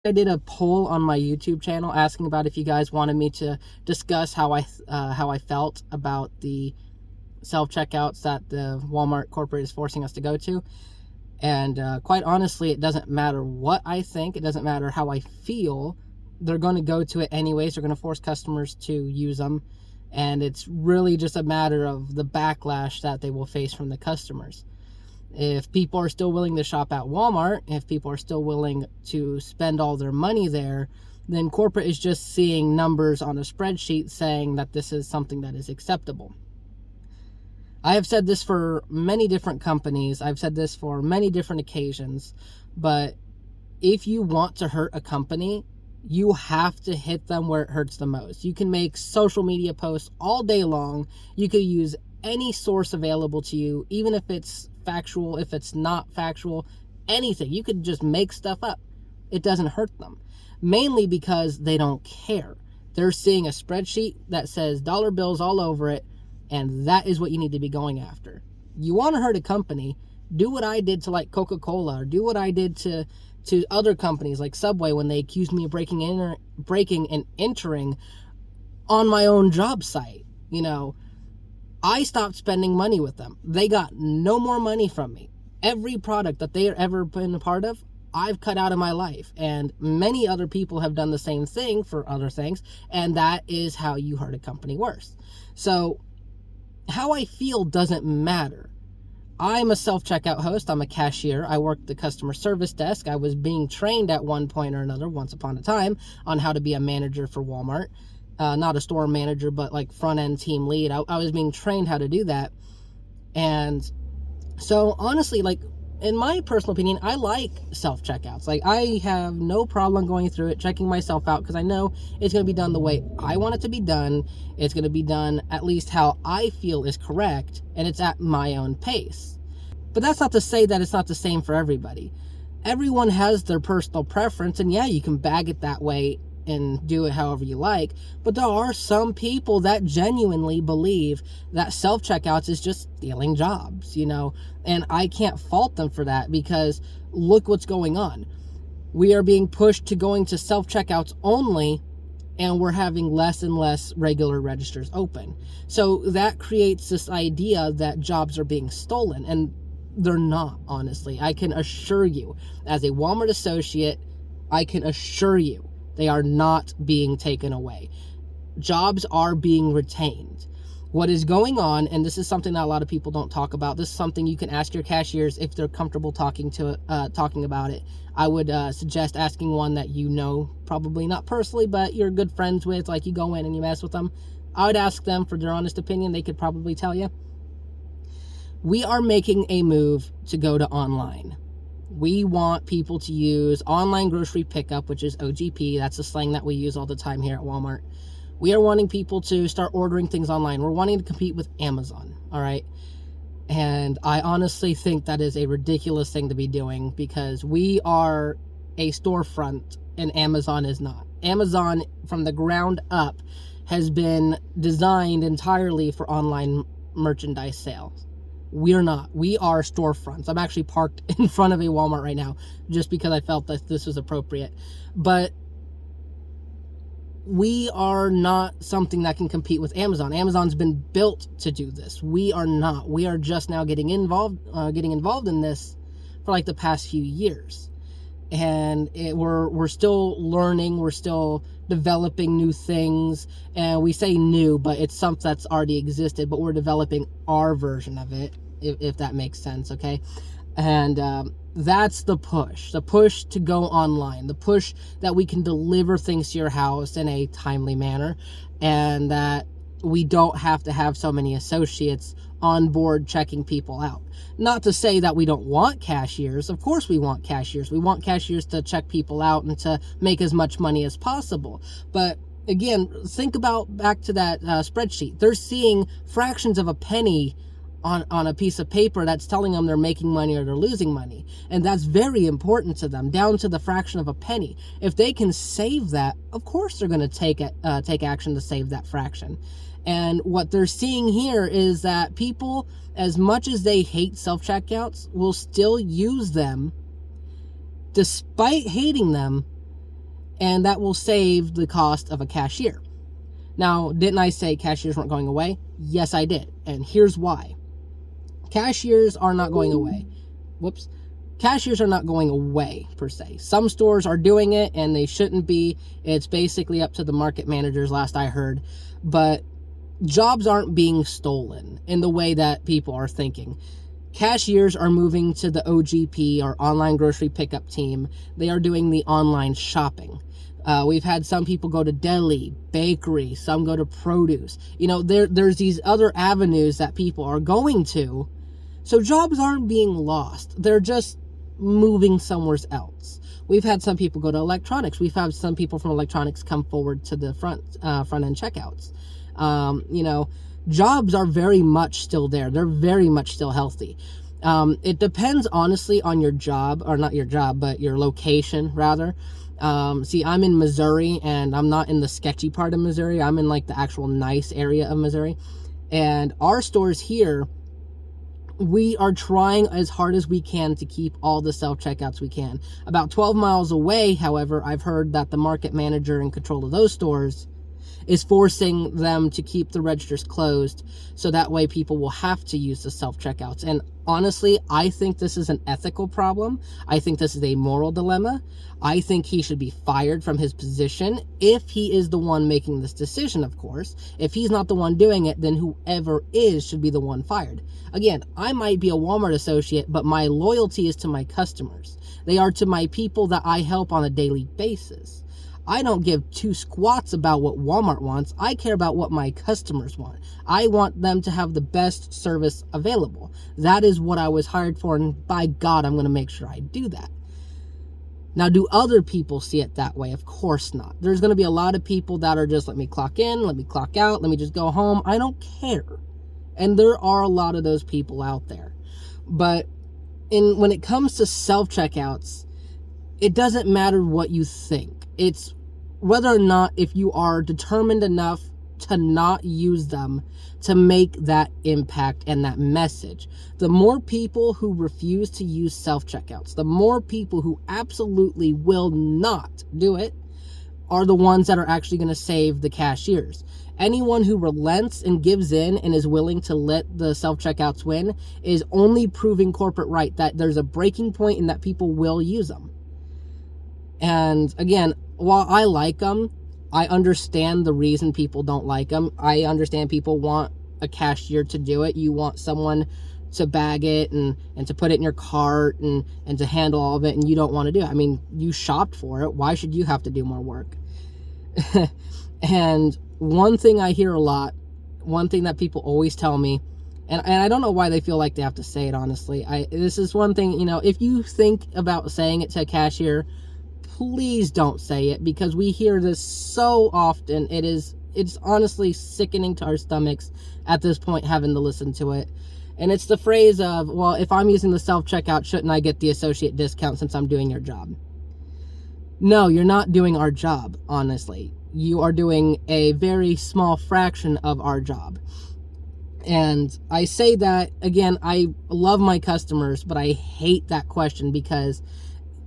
I did a poll on my YouTube channel asking about if you guys wanted me to discuss how I felt about the self-checkouts that the Walmart corporate is forcing us to go to. And quite honestly, it doesn't matter what I think. It doesn't matter how I feel. They're going to go to it anyways. They're going to force customers to use them. And it's really just a matter of the backlash that they will face from the customers. If people are still willing to shop at Walmart, if people are still willing to spend all their money there, then corporate is just seeing numbers on a spreadsheet saying that this is something that is acceptable. I have said this for many different companies. I've said this for many different occasions. But if you want to hurt a company, you have to hit them where it hurts the most. You can make social media posts all day long. You could use any source available to you, even if it's factual, if it's not factual, anything. You could just make stuff up. It doesn't hurt them. Mainly because they don't care. They're seeing a spreadsheet that says dollar bills all over it, and that is what you need to be going after. You want to hurt a company, do what I did to like Coca-Cola, or do what I did to other companies like Subway when they accused me of breaking and entering on my own job site. You know, I stopped spending money with them. They got no more money from me. Every product that they have ever been a part of, I've cut out of my life. And many other people have done the same thing for other things. And that is how you hurt a company worse. So how I feel doesn't matter. I'm a self-checkout host. I'm a cashier. I work the customer service desk. I was being trained at one point or another, once upon a time, on how to be a manager for Walmart. Not a store manager, but like front-end team lead. I was being trained how to do that. And so honestly, like in my personal opinion, I like self-checkouts. Like I have no problem going through it, checking myself out, because I know it's going to be done the way I want it to be done. It's going to be done at least how I feel is correct, and it's at my own pace. But that's not to say that it's not the same for everybody. Everyone has their personal preference, and yeah, you can bag it that way and do it however you like, but there are some people that genuinely believe that self-checkouts is just stealing jobs, you know, and I can't fault them for that, because look what's going on. We are being pushed to going to self-checkouts only, and we're having less and less regular registers open. So that creates this idea that jobs are being stolen, and they're not, honestly. I can assure you, as a Walmart associate, I can assure you, they are not being taken away. Jobs are being retained. What is going on, and this is something that a lot of people don't talk about, this is something you can ask your cashiers if they're comfortable talking about it. I would suggest asking one that you know, probably not personally, but you're good friends with, like you go in and you mess with them. I would ask them for their honest opinion. They could probably tell you. We are making a move to go to online. We want people to use online grocery pickup, which is OGP. That's the slang that we use all the time here at Walmart. We are wanting people to start ordering things online. We're wanting to compete with Amazon, all right? And I honestly think that is a ridiculous thing to be doing, because we are a storefront and Amazon is not. Amazon, from the ground up, has been designed entirely for online merchandise sales. We're not. We are storefronts. I'm actually parked in front of a Walmart right now just because I felt that this was appropriate. But we are not something that can compete with Amazon. Amazon's been built to do this. We are not. We are just now getting involved in this for like the past few years. And we're still learning. We're still developing new things. And we say new, but it's something that's already existed. But we're developing our version of it, if that makes sense, okay? And that's the push to go online, the push that we can deliver things to your house in a timely manner, and that we don't have to have so many associates on board checking people out. Not to say that we don't want cashiers. Of course we want cashiers. We want cashiers to check people out and to make as much money as possible. But again, think about back to that spreadsheet. They're seeing fractions of a penny on a piece of paper that's telling them they're making money or they're losing money. And that's very important to them, down to the fraction of a penny. If they can save that, of course they're going to take action to save that fraction. And what they're seeing here is that people, as much as they hate self-checkouts, will still use them despite hating them, and that will save the cost of a cashier. Now, didn't I say cashiers weren't going away? Yes, I did. And here's why. Cashiers are not going away. Cashiers are not going away, per se. Some stores are doing it, and they shouldn't be. It's basically up to the market managers, last I heard. But jobs aren't being stolen in the way that people are thinking. Cashiers are moving to the OGP, or online grocery pickup team. They are doing the online shopping. We've had some people go to deli, bakery, some go to produce. You know, there's these other avenues that people are going to. So jobs aren't being lost. They're just moving somewhere else. We've had some people go to electronics. We've had some people from electronics come forward to the front end checkouts. You know, jobs are very much still there. They're very much still healthy. It depends, honestly, on your job, or not your job, but your location, rather. See, I'm in Missouri, and I'm not in the sketchy part of Missouri. I'm in, like, the actual nice area of Missouri. And our stores here, we are trying as hard as we can to keep all the self-checkouts we can. About 12 miles away, however, I've heard that the market manager in control of those stores is forcing them to keep the registers closed, so that way people will have to use the self-checkouts. And honestly, I think this is an ethical problem. I think this is a moral dilemma. I think he should be fired from his position, if he is the one making this decision, of course. If he's not the one doing it, then whoever is should be the one fired. Again, I might be a Walmart associate, but my loyalty is to my customers. They are to my people that I help on a daily basis. I don't give two squats about what Walmart wants. I care about what my customers want. I want them to have the best service available. That is what I was hired for, and by God, I'm going to make sure I do that. Now, do other people see it that way? Of course not. There's going to be a lot of people that are just, let me clock in, let me clock out, let me just go home. I don't care. And there are a lot of those people out there. But when it comes to self-checkouts, it doesn't matter what you think. It's whether or not, if you are determined enough to not use them to make that impact and that message. The more people who refuse to use self-checkouts, the more people who absolutely will not do it, are the ones that are actually going to save the cashiers. Anyone who relents and gives in and is willing to let the self-checkouts win is only proving corporate right, that there's a breaking point and that people will use them. And again, while I like them, I understand the reason people don't like them. I understand people want a cashier to do it. You want someone to bag it and to put it in your cart and to handle all of it, and you don't want to do it. I mean, you shopped for it. Why should you have to do more work? And one thing I hear a lot, one thing that people always tell me, and I don't know why they feel like they have to say it, honestly. This is one thing, you know, if you think about saying it to a cashier, please don't say it, because we hear this so often. It's honestly sickening to our stomachs at this point, having to listen to it. And it's the phrase of, well, if I'm using the self-checkout, shouldn't I get the associate discount since I'm doing your job? No, you're not doing our job, honestly. You are doing a very small fraction of our job. And I say that, again, I love my customers, but I hate that question, because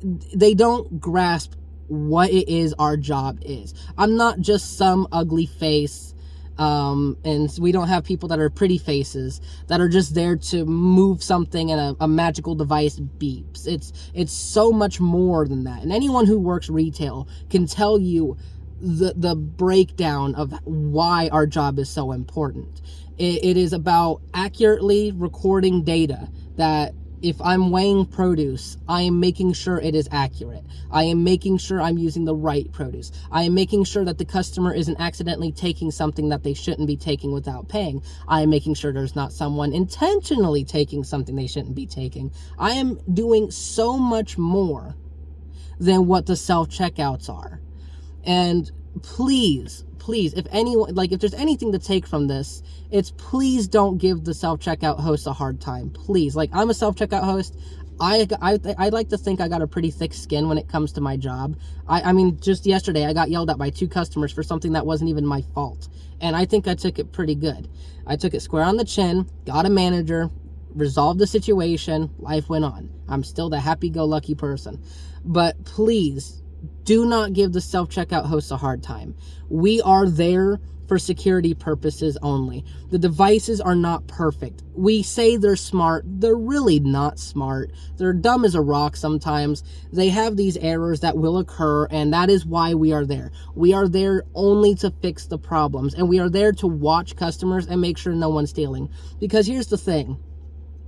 they don't grasp what it is our job is. I'm not just some ugly face, and we don't have people that are pretty faces that are just there to move something and a magical device beeps. It's so much more than that. And anyone who works retail can tell you the breakdown of why our job is so important. It is about accurately recording data, that if I'm weighing produce, I am making sure it is accurate. I am making sure I'm using the right produce. I am making sure that the customer isn't accidentally taking something that they shouldn't be taking without paying. I am making sure there's not someone intentionally taking something they shouldn't be taking. I am doing so much more than what the self-checkouts are. And please, if anyone, like, if there's anything to take from this, it's please don't give the self-checkout hosts a hard time. Please. Like, I'm a self-checkout host. I like to think I got a pretty thick skin when it comes to my job. I mean, just yesterday, I got yelled at by 2 customers for something that wasn't even my fault. And I think I took it pretty good. I took it square on the chin, got a manager, resolved the situation, life went on. I'm still the happy-go-lucky person. But please, do not give the self-checkout hosts a hard time. We are there for security purposes only. The devices are not perfect. We say they're smart. They're really not smart. They're dumb as a rock sometimes. They have these errors that will occur, and that is why we are there. We are there only to fix the problems, and we are there to watch customers and make sure no one's stealing. Because here's the thing.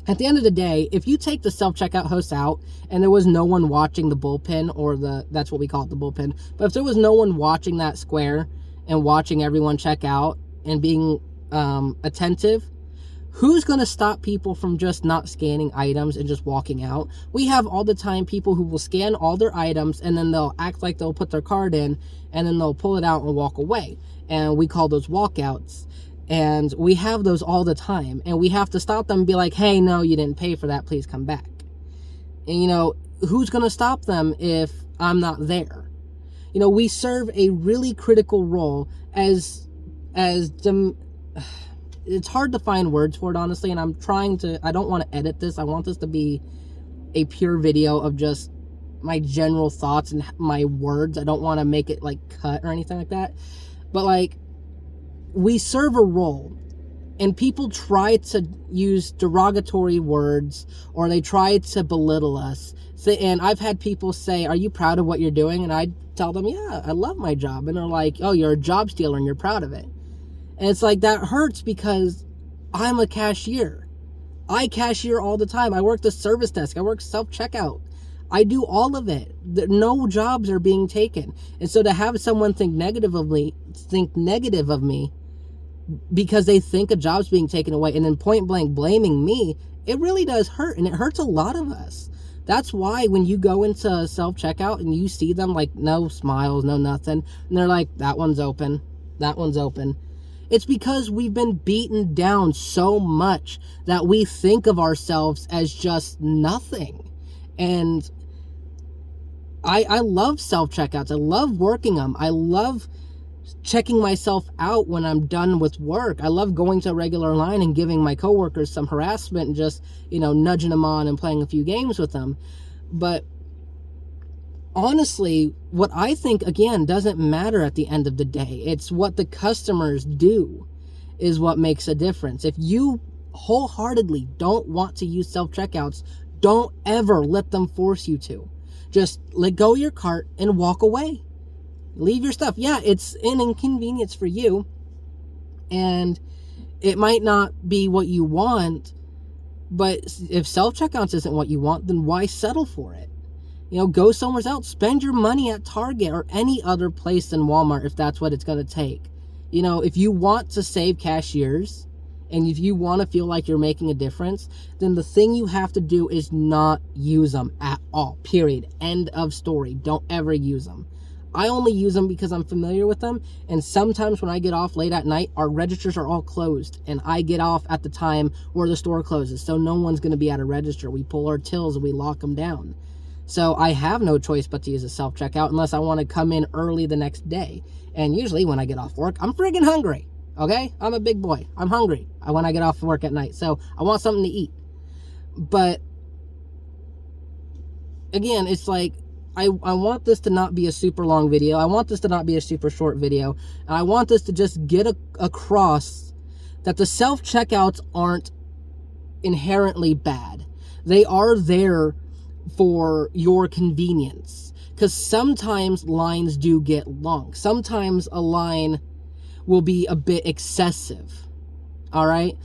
At the end of the day, if you take the self-checkout hosts out and there was no one watching the bullpen, or that's what we call it, the bullpen, but if there was no one watching that square and watching everyone check out and being attentive, who's going to stop people from just not scanning items and just walking out? We have all the time people who will scan all their items and then they'll act like they'll put their card in and then they'll pull it out and walk away. And we call those walkouts. And we have those all the time, and we have to stop them and be like, hey, no, you didn't pay for that, please come back. And who's going to stop them if I'm not there? We serve a really critical role as it's hard to find words for it, honestly, and I don't want to edit this. I want this to be a pure video of just my general thoughts and my words. I don't want to make it cut or anything like that, but we serve a role, and people try to use derogatory words, or they try to belittle us. And I've had people say, are you proud of what you're doing? And I tell them, yeah, I love my job. And they're like, oh, you're a job stealer and you're proud of it. And it's that hurts because I'm a cashier. I cashier all the time. I work the service desk. I work self-checkout. I do all of it. No jobs are being taken. And so to have someone think negative of me because they think a job's being taken away and then point blank blaming me, it really does hurt, and it hurts a lot of us. That's why when you go into self-checkout and you see them no smiles, no nothing, and they're like, that one's open, it's because we've been beaten down so much that we think of ourselves as just nothing. And I love self-checkouts. I love working them. I love checking myself out when I'm done with work. I love going to a regular line and giving my coworkers some harassment and just, nudging them on and playing a few games with them. But honestly, what I think, again, doesn't matter at the end of the day. It's what the customers do is what makes a difference. If you wholeheartedly don't want to use self-checkouts, don't ever let them force you to. Just let go of your cart and walk away. Leave your stuff. Yeah, it's an inconvenience for you, and it might not be what you want, but if self-checkouts isn't what you want, then why settle for it? Go somewhere else. Spend your money at Target or any other place than Walmart if that's what it's going to take. If you want to save cashiers and if you want to feel like you're making a difference, then the thing you have to do is not use them at all. Period. End of story. Don't ever use them. I only use them because I'm familiar with them, and sometimes when I get off late at night, our registers are all closed, and I get off at the time where the store closes, so no one's going to be at a register. We pull our tills and we lock them down. So I have no choice but to use a self-checkout unless I want to come in early the next day. And usually when I get off work, I'm friggin' hungry, okay? I'm a big boy. I'm hungry when I get off work at night, so I want something to eat. But again, it's I want this to not be a super long video. I want this to not be a super short video. And I want this to just get across that the self-checkouts aren't inherently bad. They are there for your convenience. Because sometimes lines do get long. Sometimes a will be a bit excessive. All right?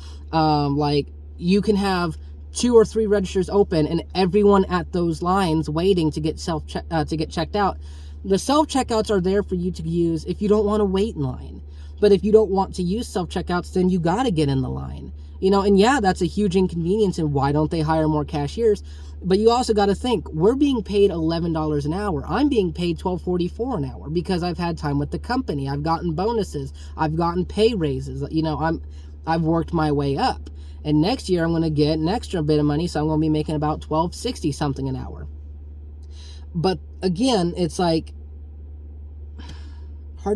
You can have 2 or 3 registers open and everyone at those lines waiting to get checked out. The self-checkouts are there for you to use if you don't want to wait in line. But if you don't want to use self-checkouts, then you got to get in the line. And yeah, that's a huge inconvenience, and why don't they hire more cashiers? But you also got to think, we're being paid $11 an hour. I'm being paid $12.44 an hour because I've had time with the company. I've gotten bonuses. I've gotten pay raises. I've worked my way up. And next year, I'm going to get an extra bit of money, so I'm going to be making about $12.60 something an hour. But again, it's hard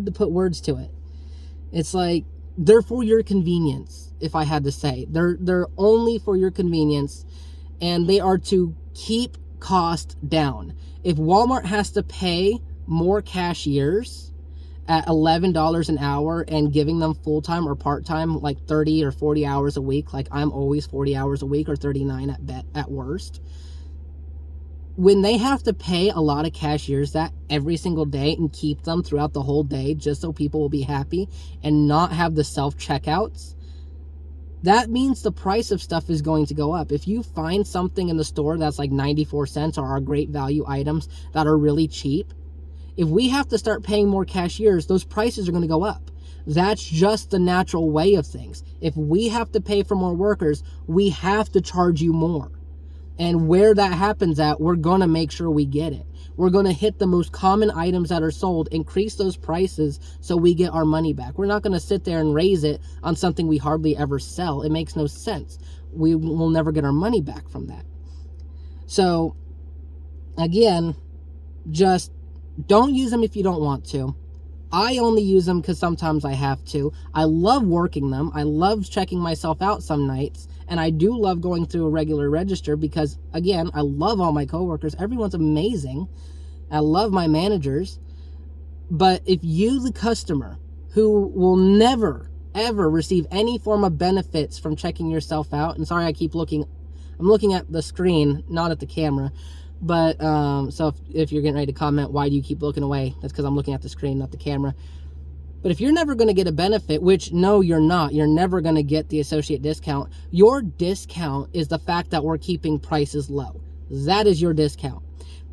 to put words to it. It's they're for your convenience, if I had to say. They're only for your convenience, and they are to keep cost down. If Walmart has to pay more cashiers at $11 an hour and giving them full-time or part-time, like 30 or 40 hours a week, like I'm always 40 hours a week or 39 at worst, when they have to pay a lot of cashiers that every single day and keep them throughout the whole day just so people will be happy and not have the self-checkouts, that means the price of stuff is going to go up. If you find something in the store that's like 94 cents or our great value items that are really cheap, if we have to start paying more cashiers, those prices are going to go up. That's just the natural way of things. If we have to pay for more workers, we have to charge you more. And where that happens at, we're going to make sure we get it. We're going to hit the most common items that are sold, increase those prices so we get our money back. We're not going to sit there and raise it on something we hardly ever sell. It makes no sense. We will never get our money back from that. So, again, just don't use them if you don't want to. I only use them because sometimes I have to. I love working them. I love checking myself out some nights. And I do love going through a regular register because, again, I love all my coworkers. Everyone's amazing. I love my managers. But if you, the customer, who will never, ever receive any form of benefits from checking yourself out, and sorry I keep looking, I'm looking at the screen, not at the camera. But, so if you're getting ready to comment, why do you keep looking away? That's because I'm looking at the screen, not the camera. But if you're never going to get a benefit, which no, you're not, you're never going to get the associate discount. Your discount is the fact that we're keeping prices low. That is your discount.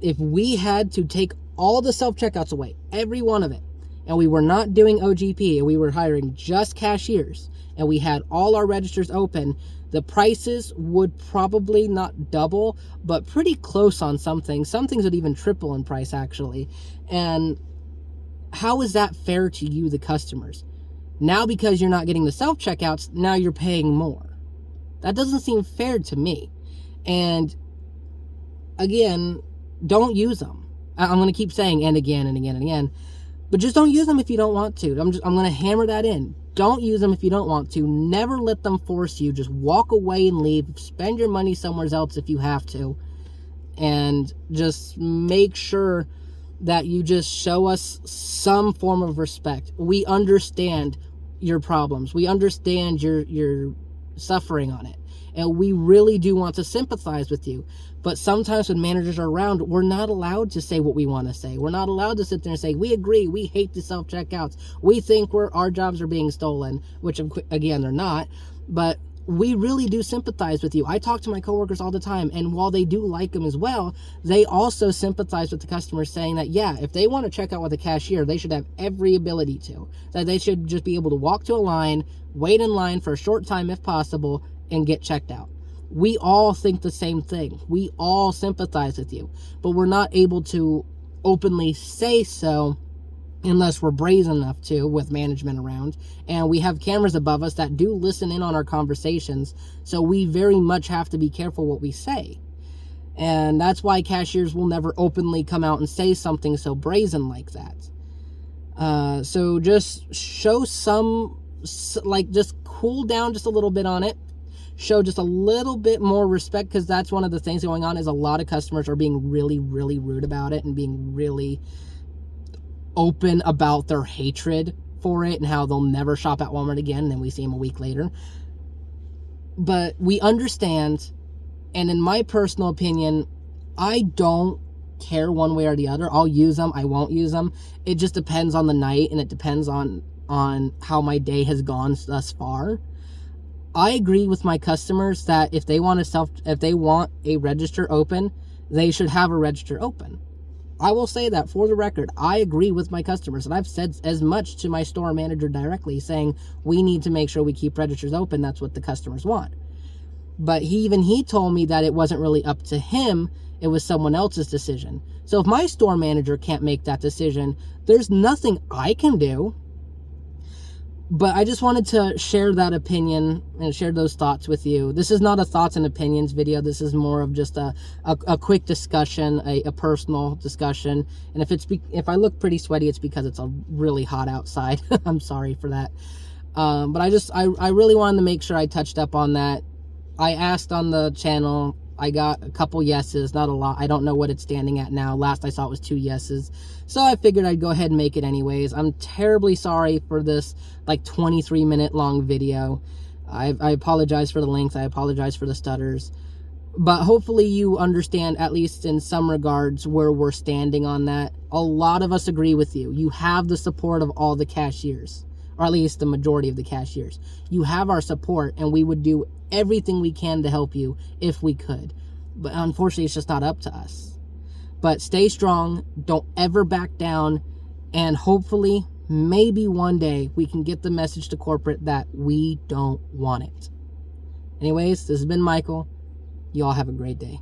If we had to take all the self-checkouts away, every one of it, and we were not doing OGP, and we were hiring just cashiers, and we had all our registers open, the prices would probably not double, but pretty close on some things. Some things would even triple in price, actually. And how is that fair to you, the customers? Now, because you're not getting the self-checkouts, now you're paying more. That doesn't seem fair to me. And again, don't use them. I'm going to keep saying and again and again and again, but just don't use them if you don't want to. I'm going to hammer that in. Don't use them if you don't want to. Never let them force you. Just walk away and leave. Spend your money somewhere else if you have to. And just make sure that you just show us some form of respect. We understand your problems. We understand your suffering on it. And we really do want to sympathize with you. But sometimes when managers are around, we're not allowed to say what we want to say. We're not allowed to sit there and say, we agree, we hate the self-checkouts. We think our jobs are being stolen, which, again, they're not. But we really do sympathize with you. I talk to my coworkers all the time, and while they do like them as well, they also sympathize with the customers, saying that, yeah, if they want to check out with a cashier, they should have every ability to. That they should just be able to walk to a line, wait in line for a short time if possible, and get checked out. We all think the same thing. We all sympathize with you, but we're not able to openly say so unless we're brazen enough to, with management around. And we have cameras above us that do listen in on our conversations, so we very much have to be careful what we say. And that's why cashiers will never openly come out and say something so brazen like that. So just show just cool down just a little bit on it. Show just a little bit more respect, because that's one of the things going on, is a lot of customers are being really, really rude about it and being really open about their hatred for it and how they'll never shop at Walmart again, and then we see them a week later. But we understand, and in my personal opinion, I don't care one way or the other. I'll use them, I won't use them. It just depends on the night, and it depends on how my day has gone thus far. I agree with my customers that if they want a register open, they should have a register open. I will say that for the record. I agree with my customers, and I've said as much to my store manager directly, saying we need to make sure we keep registers open. That's what the customers want. But he told me that it wasn't really up to him. It was someone else's decision. So if my store manager can't make that decision, there's nothing I can do. But I just wanted to share that opinion and share those thoughts with you. This is not a thoughts and opinions video. This is more of just a quick discussion, a personal discussion. And if I look pretty sweaty, it's because it's really hot outside. I'm sorry for that. But I really wanted to make sure I touched up on that. I asked on the channel, I got a couple yeses, not a lot. I don't know what it's standing at now. Last I saw it was 2 yeses. So I figured I'd go ahead and make it anyways. I'm terribly sorry for this like 23-minute long video. I apologize for the length. I apologize for the stutters. But hopefully you understand, at least in some regards, where we're standing on that. A lot of us agree with you. You have the support of all the cashiers, or at least the majority of the cashiers. You have our support, and we would do everything we can to help you if we could. But unfortunately, it's just not up to us. But stay strong. Don't ever back down. And hopefully, maybe one day, we can get the message to corporate that we don't want it. Anyways, this has been Michael. You all have a great day.